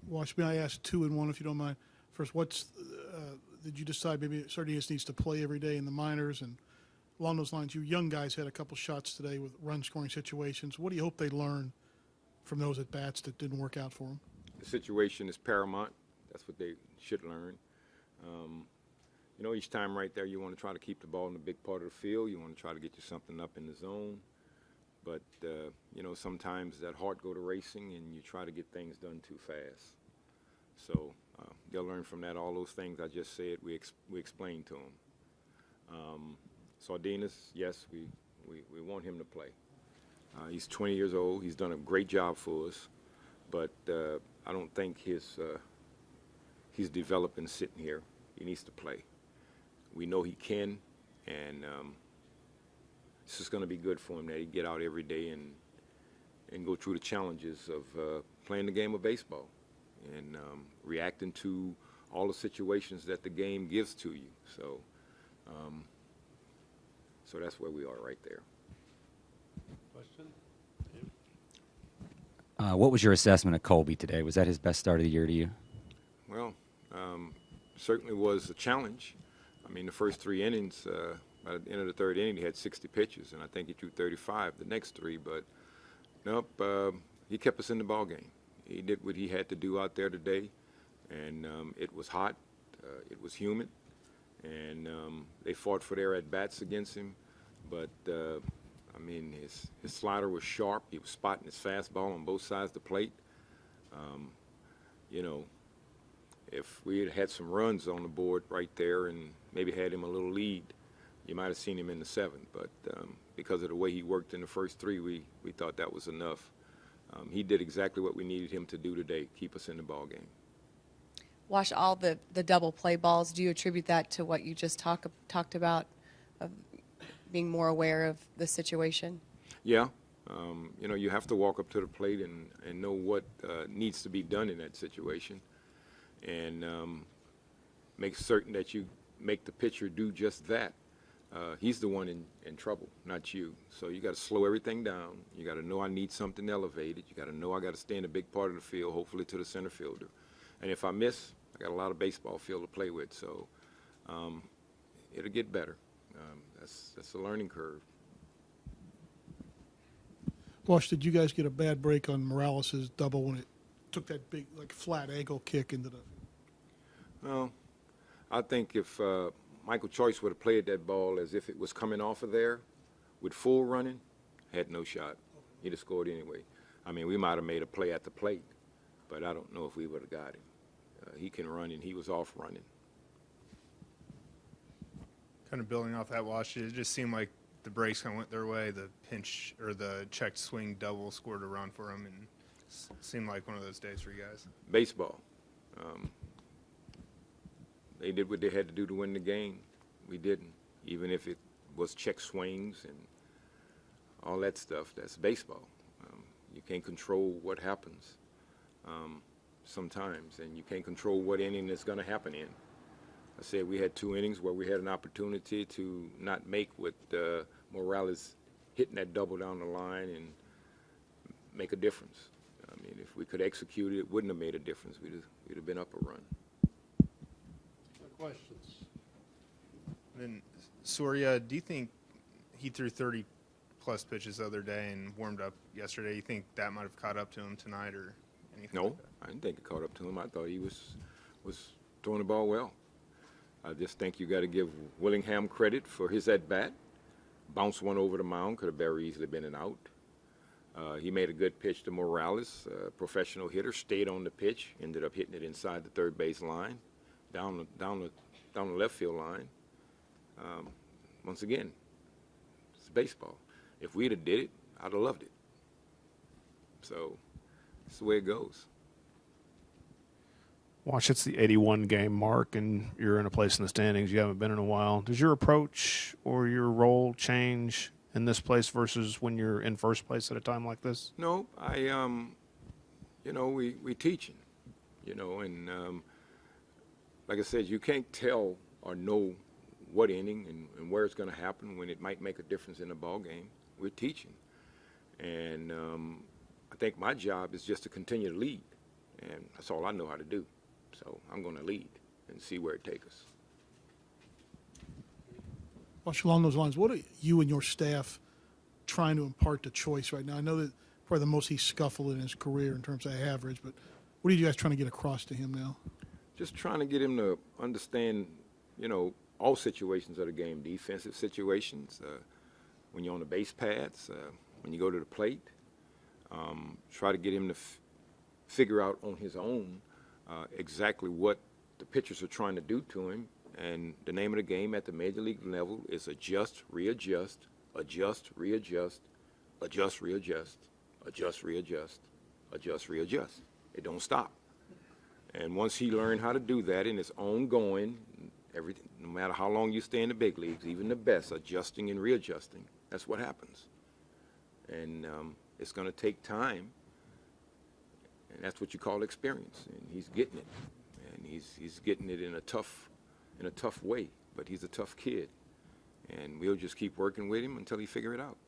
Wash, may I ask two in one if you don't mind? First, did you decide maybe Sardinas needs to play every day in the minors? And along those lines, you young guys had a couple shots today with run-scoring situations. What do you hope they learn from those at-bats that didn't work out for them? The situation is paramount. That's what they should learn. Each time right there, you want to try to keep the ball in the big part of the field. You want to try to get you something up in the zone. But, sometimes that heart go to racing and you try to get things done too fast. So they'll learn from that. All those things I just said, we explained to them. Sardinas, yes, we want him to play. He's 20 years old. He's done a great job for us. But I don't think he's developing sitting here. He needs to play. We know he can, and it's just going to be good for him that he get out every day and go through the challenges of playing the game of baseball and reacting to all the situations that the game gives to you. So that's where we are right there. Question? What was your assessment of Colby today? Was that his best start of the year to you? Well, certainly was a challenge. I mean, the first 3 innings, by the end of the 3rd inning, he had 60 pitches, and I think he threw 35 the next 3. But nope, he kept us in the ball game. He did what he had to do out there today, and it was hot, it was humid, and they fought for their at-bats against him. But his slider was sharp. He was spotting his fastball on both sides of the plate. If we had had some runs on the board right there and maybe had him a little lead, you might have seen him in the 7th. But because of the way he worked in the first 3, we thought that was enough. He did exactly what we needed him to do today, keep us in the ball game. Wash, all the double play balls, do you attribute that to what you just talked about, of being more aware of the situation? Yeah. You have to walk up to the plate and know what needs to be done in that situation, and make certain that you make the pitcher do just that. He's the one in trouble, not you. So you got to slow everything down. You got to know I need something elevated. You got to know I got to stay in a big part of the field, hopefully to the center fielder. And if I miss, I got a lot of baseball field to play with. So it'll get better. That's a learning curve. Wash, did you guys get a bad break on Morales' double when it took that big, flat ankle kick into the? Well, I think if Michael Choice would have played that ball as if it was coming off of there with full running, had no shot. He'd have scored anyway. I mean, we might have made a play at the plate, but I don't know if we would have got him. He can run, and he was off running. Kind of building off that, Wash, it just seemed like the breaks kind of went their way. The pinch or the checked swing double scored a run for him, and it seemed like one of those days for you guys. Baseball. They did what they had to do to win the game. We didn't. Even if it was check swings and all that stuff, that's baseball. You can't control what happens sometimes, and you can't control what inning it's going to happen in. I said we had 2 innings where we had an opportunity to not make with Morales hitting that double down the line and make a difference. I mean, if we could execute it, it wouldn't have made a difference. We'd have been up a run. Questions? And then, Soria, do you think he threw 30-plus pitches the other day and warmed up yesterday? You think that might have caught up to him tonight or anything? No, like that? I didn't think it caught up to him. I thought he was throwing the ball well. I just think you got to give Willingham credit for his at-bat. Bounced one over the mound, could have very easily been an out. He made a good pitch to Morales, a professional hitter, stayed on the pitch, ended up hitting it inside the third base line, down the left field line. Once again, it's baseball. If we'd have did it, I'd have loved it. So it's the way it goes. Wash, it's the 81 game mark, and you're in a place in the standings you haven't been in a while. Does your approach or your role change in this place versus when you're in first place at a time like this? No, we teaching, and like I said, you can't tell or know what inning and where it's going to happen when it might make a difference in the ball game. We're teaching, and I think my job is just to continue to lead. And that's all I know how to do. So I'm going to lead and see where it takes us. Watch along those lines. What are you and your staff trying to impart to Choice right now? I know that probably the most he's scuffled in his career in terms of average, but what are you guys trying to get across to him now? Just trying to get him to understand, all situations of the game, defensive situations, when you're on the base paths, when you go to the plate. Try to get him to figure out on his own exactly what the pitchers are trying to do to him. And the name of the game at the major league level is adjust, readjust, adjust, readjust, adjust, readjust, adjust, readjust, adjust, readjust. It don't stop. And once he learned how to do that, and it's ongoing, everything, no matter how long you stay in the big leagues, even the best, adjusting and readjusting, that's what happens. And it's going to take time, and that's what you call experience. And he's getting it, and he's getting it in a tough way. But he's a tough kid, and we'll just keep working with him until he figure it out.